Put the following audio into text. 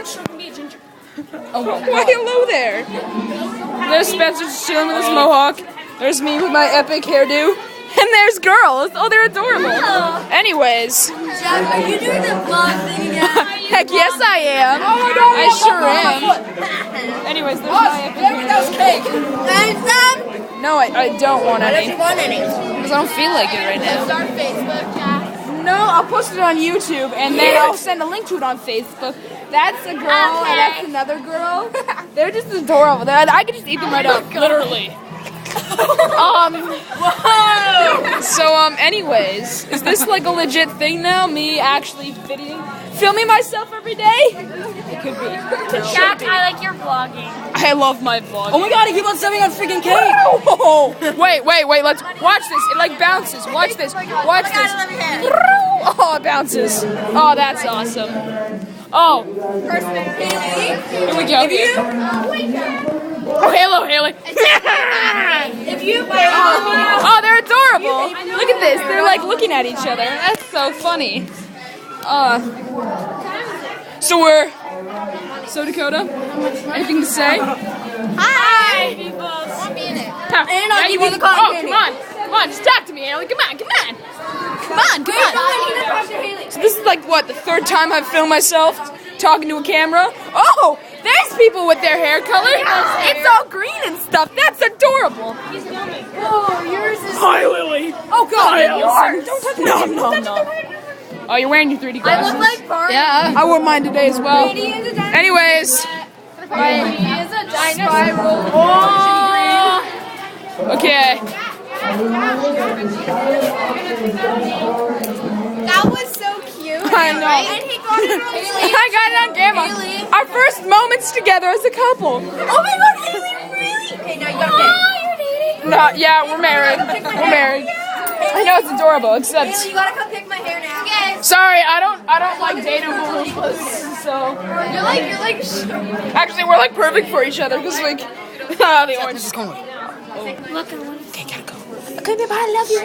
Oh my Why, god. hello there. There's Spencer just chilling with his mohawk. There's me with my epic hairdo. And there's girls. Oh, they're adorable. Anyways. Jack, are you doing the vlog thing again? Heck yes I am. I sure am. Anyways, there's my epic hairdo. Cake. And some? No, I don't want I any. don't want any. Because I don't feel like it right now. Start Facebook, Jack. No, I'll post it on YouTube and then I'll send a link to it on Facebook. That's a girl and that's another girl. They're just adorable. I could just eat them right up, literally. Anyways, is this like a legit thing now? Me actually filming myself every day? It could be. Jack, I like your vlogging. I love my vlog. Oh my god, I keep on stepping on freaking cake. Oh, wait, let's watch this. It like bounces. Watch this. Watch this. Oh, it bounces. Oh, that's awesome. Oh. Here we go. Oh, Haley. If you Oh, they're adorable. Look at this. They're like looking at each other. That's so funny. So Dakota, anything to say? Hi! And I'll give you the cotton candy. Come on, just talk to me, Haley. Come on. So this is like what, the third time I've filmed myself talking to a camera? Oh, there's people with their hair color. It's all green and stuff. That's adorable. Oh, yours is. Hi, Lily. Oh God, Hi, yours. Don't touch No. Oh, you're wearing your 3D I glasses. look like Bart. Yeah, I wore mine today as well. He is a dinosaur. Anyways. He is a dinosaur. Okay. That was so cute. I know. And he got it on Haley. I got it on camera. Haley. Our first moments together as a couple. Oh my God, Haley, really? Okay, now you gotta pick. Oh, you're dating. No, yeah, we're married. We're married. I know it's adorable, except Haley, you gotta come pick my hair now. Yes. sorry, I don't like dating Oompas, so You're like. actually we're like perfect for each other because like the orange is going. Look, Okay, gotta go. Okay, bye, I love you.